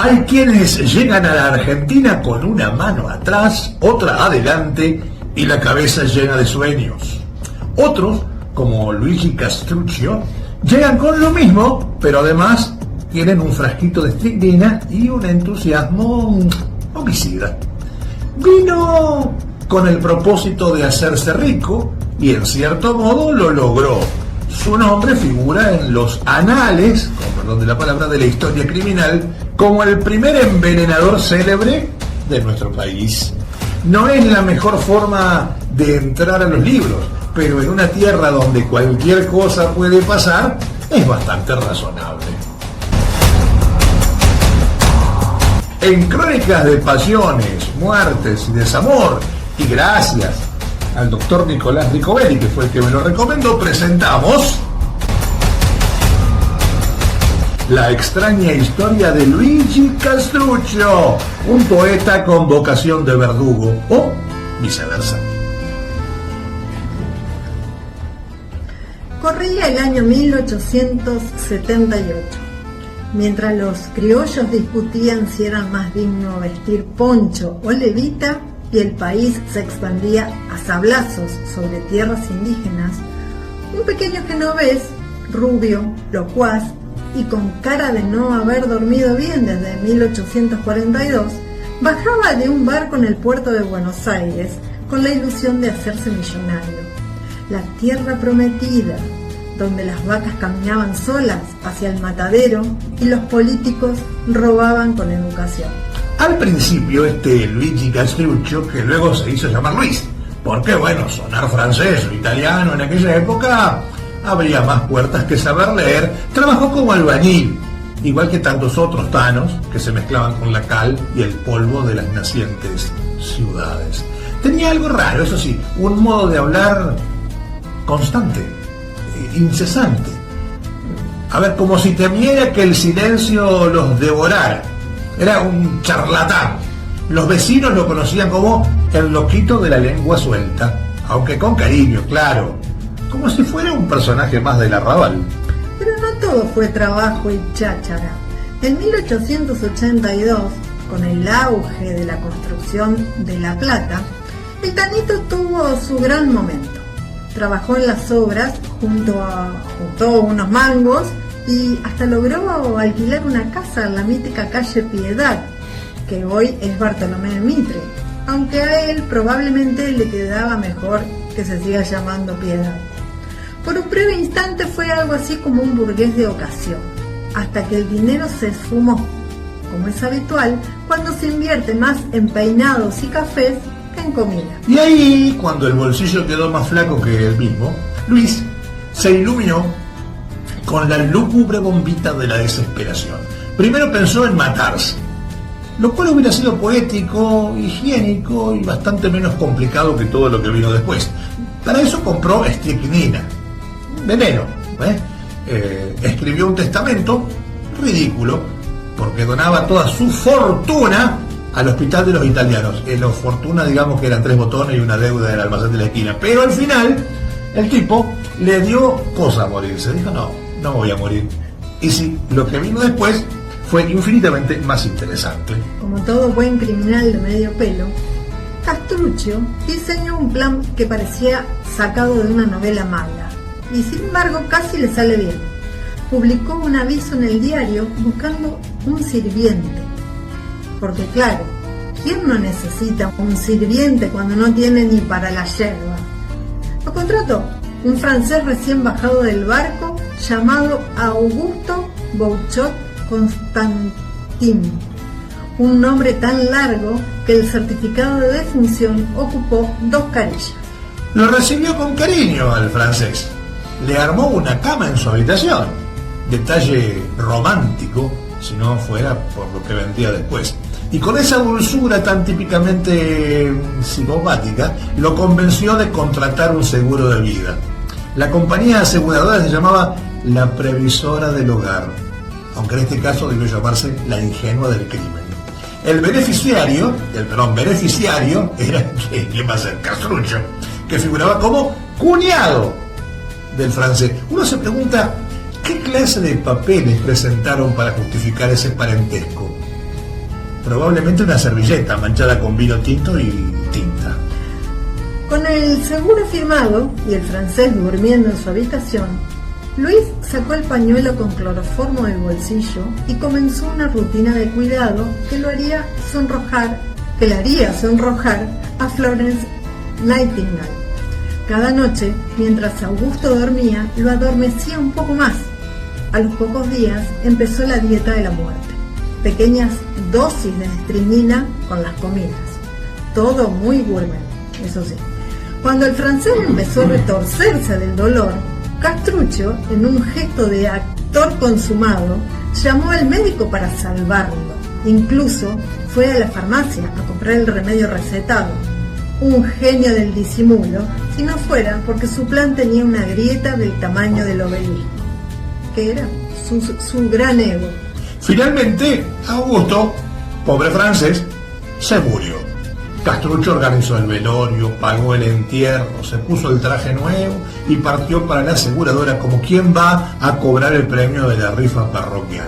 Hay quienes llegan a la Argentina con una mano atrás, otra adelante y la cabeza llena de sueños. Otros, como Luigi Castruccio, llegan con lo mismo, pero además tienen un frasquito de estricnina y un entusiasmo homicida. Vino con el propósito de hacerse rico y en cierto modo lo logró. Su nombre figura en los anales, con perdón de la palabra, de la historia criminal como el primer envenenador célebre de nuestro país. No es la mejor forma de entrar a los libros, pero en una tierra donde cualquier cosa puede pasar, es bastante razonable. En Crónicas de Pasiones, Muertes y Desamor, y gracias al doctor Nicolás Ricobelli, que fue el que me lo recomendó, presentamos la extraña historia de Luigi Castruccio, un poeta con vocación de verdugo, o viceversa. Corría el año 1878. Mientras los criollos discutían si era más digno vestir poncho o levita y el país se expandía a sablazos sobre tierras indígenas, un pequeño genovés, rubio, locuaz y con cara de no haber dormido bien desde 1842, bajaba de un barco en el puerto de Buenos Aires con la ilusión de hacerse millonario. La tierra prometida, donde las vacas caminaban solas hacia el matadero y los políticos robaban con educación. Al principio Luigi Castruccio, que luego se hizo llamar Luis, porque bueno, sonar francés o italiano en aquella época abría más puertas que saber leer, trabajó como albañil, igual que tantos otros tanos que se mezclaban con la cal y el polvo de las nacientes ciudades. Tenía algo raro, eso sí, un modo de hablar constante, incesante. A ver, como si temiera que el silencio los devorara. Era un charlatán. Los vecinos lo conocían como el loquito de la lengua suelta, aunque con cariño, claro, como si fuera un personaje más del arrabal. Pero no todo fue trabajo y cháchara. En 1882, con el auge de la construcción de La Plata, el Tanito tuvo su gran momento. Trabajó en las obras, juntó unos mangos y hasta logró alquilar una casa en la mítica calle Piedad, que hoy es Bartolomé de Mitre, aunque a él probablemente le quedaba mejor que se siga llamando Piedad. Por un breve instante fue algo así como un burgués de ocasión, hasta que el dinero se esfumó, como es habitual cuando se invierte más en peinados y cafés que en comida. Y ahí, cuando el bolsillo quedó más flaco que el mismo, Luis se iluminó con la lúgubre bombita de la desesperación. Primero pensó en matarse, lo cual hubiera sido poético, higiénico y bastante menos complicado que todo lo que vino después. Para eso compró estricnina, veneno. Escribió un testamento ridículo, porque donaba toda su fortuna al hospital de los italianos. La fortuna, digamos que eran 3 botones y una deuda del almacén de la esquina. Pero al final, el tipo le dio cosa a morirse. Dijo, no me voy a morir. Y sí, lo que vino después fue infinitamente más interesante. Como todo buen criminal de medio pelo, Castruccio diseñó un plan que parecía sacado de una novela mala, y sin embargo casi le sale bien. Publicó un aviso en el diario buscando un sirviente, porque claro, ¿quién no necesita un sirviente cuando no tiene ni para la yerba? Lo contrató un francés recién bajado del barco llamado Augusto Bouchot Constantin, un nombre tan largo que el certificado de defunción ocupó 2 carillas. Lo recibió con cariño al francés. Le armó una cama en su habitación, detalle romántico, si no fuera por lo que vendría después. Y con esa dulzura tan típicamente psicopática, lo convenció de contratar un seguro de vida. La compañía aseguradora se llamaba La Previsora del Hogar, aunque en este caso debió llamarse La Ingenua del Crimen. El beneficiario era, ¿qué va a ser? Castruccio, que figuraba como cuñado del francés. Uno se pregunta, ¿qué clase de papeles presentaron para justificar ese parentesco? probablemente una servilleta manchada con vino tinto y tinta. Con el seguro firmado y el francés durmiendo en su habitación, Luis sacó el pañuelo con cloroformo del bolsillo y comenzó una rutina de cuidado que le haría sonrojar a Florence Nightingale. Cada noche, mientras Augusto dormía, lo adormecía un poco más. A los pocos días empezó la dieta de la muerte. Pequeñas dosis de estricnina con las comidas. Todo muy gourmet, eso sí. Cuando el francés empezó a retorcerse del dolor, Castruccio, en un gesto de actor consumado, llamó al médico para salvarlo. Incluso fue a la farmacia a comprar el remedio recetado. Un genio del disimulo, si no fuera porque su plan tenía una grieta del tamaño del obelisco, que era su gran ego. Finalmente, Augusto, pobre francés, se murió. Castruccio organizó el velorio, pagó el entierro, se puso el traje nuevo y partió para la aseguradora como quien va a cobrar el premio de la rifa parroquial.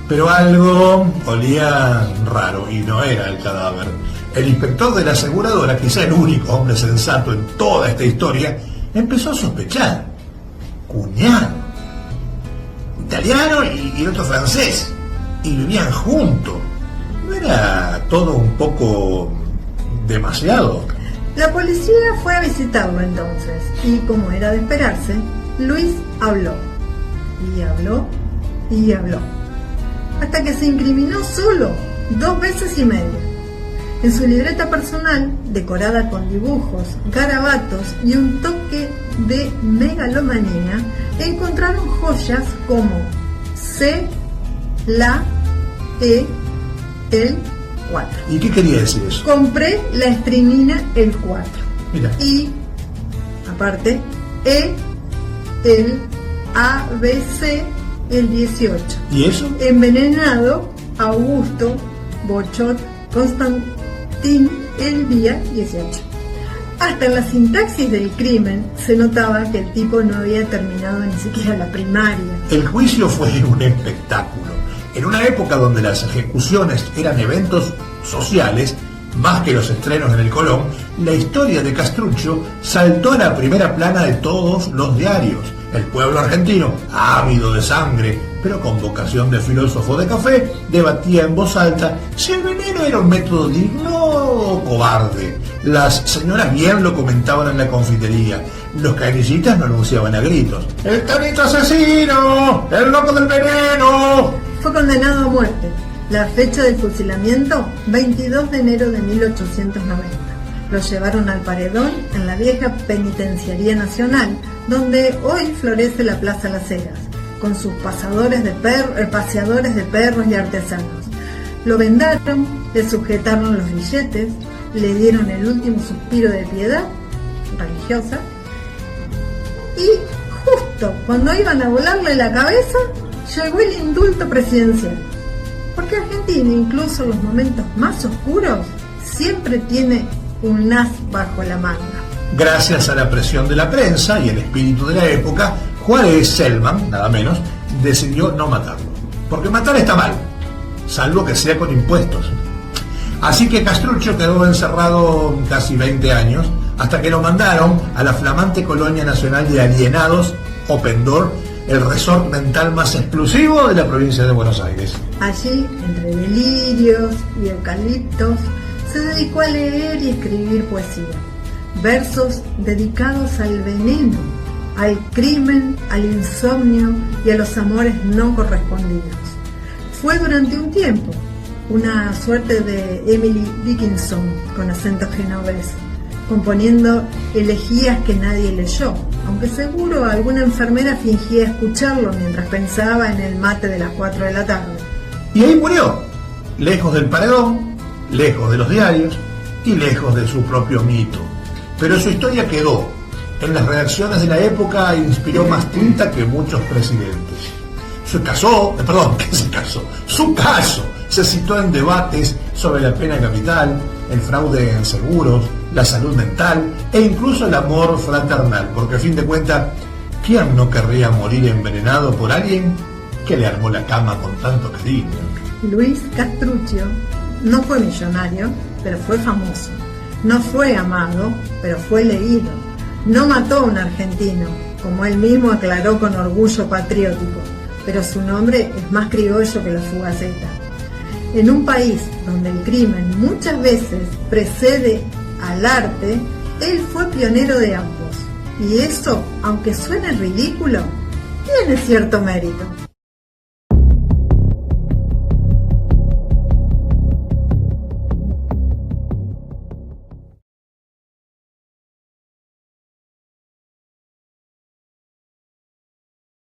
Pero algo olía raro y no era el cadáver. El inspector de la aseguradora, quizá el único hombre sensato en toda esta historia, empezó a sospechar. Cuñado, italiano y otro francés, y vivían juntos. ¿No era todo un poco demasiado? La policía fue a visitarlo entonces, y como era de esperarse, Luis habló, y habló, y habló, hasta que se incriminó solo 2 veces y media. En su libreta personal, decorada con dibujos, garabatos y un toque de megalomanía, encontraron joyas como C, la, E, el 4. ¿Y qué quería decir eso? Compré la estricnina el 4. Mira. Y, aparte, E, el ABC el 18. ¿Y eso? Envenenado Augusto Bochot Constantin el día 18. Hasta en la sintaxis del crimen se notaba que el tipo no había terminado ni siquiera la primaria. El juicio fue un espectáculo. En una época donde las ejecuciones eran eventos sociales, más que los estrenos en el Colón, la historia de Castruccio saltó a la primera plana de todos los diarios. El pueblo argentino, ávido de sangre, pero con vocación de filósofo de café, debatía en voz alta si el veneno era un método digno o cobarde. Las señoras bien lo comentaban en la confitería. Los canillitas no anunciaban a gritos: ¡el tanito asesino! ¡El loco del veneno! Fue condenado a muerte. La fecha del fusilamiento, 22 de enero de 1890. Lo llevaron al Paredón en la vieja Penitenciaría Nacional, donde hoy florece la Plaza Las Heras, con sus paseadores de perros y artesanos. Lo vendaron, le sujetaron los billetes, le dieron el último suspiro de piedad religiosa y justo cuando iban a volarle la cabeza, llegó el indulto presidencial. Porque Argentina, incluso en los momentos más oscuros, siempre tiene un as bajo la manga. Gracias a la presión de la prensa y el espíritu de la época, Juárez Selman, nada menos, decidió no matarlo. Porque matar está mal, salvo que sea con impuestos. Así que Castruccio quedó encerrado casi 20 años, hasta que lo mandaron a la flamante colonia nacional de alienados, Open Door, el resort mental más exclusivo de la provincia de Buenos Aires. Allí, entre delirios y eucaliptos, se dedicó a leer y escribir poesía. Versos dedicados al veneno, al crimen, al insomnio y a los amores no correspondidos. Fue durante un tiempo una suerte de Emily Dickinson con acento genovés, componiendo elegías que nadie leyó, aunque seguro alguna enfermera fingía escucharlo mientras pensaba en el mate de las 4 de la tarde. Y ahí murió, lejos del paredón, lejos de los diarios y lejos de su propio mito. Pero su historia quedó en las redacciones de la época e inspiró más tinta que muchos presidentes. Su caso se citó en debates sobre la pena capital, el fraude en seguros, la salud mental e incluso el amor fraternal, porque a fin de cuentas, ¿quién no querría morir envenenado por alguien que le armó la cama con tanto cariño? Luis Castruccio no fue millonario, pero fue famoso. No fue amado, pero fue leído. No mató a un argentino, como él mismo aclaró con orgullo patriótico, pero su nombre es más criollo que la Fugaceta. En un país donde el crimen muchas veces precede al arte, él fue pionero de ambos. Y eso, aunque suene ridículo, tiene cierto mérito.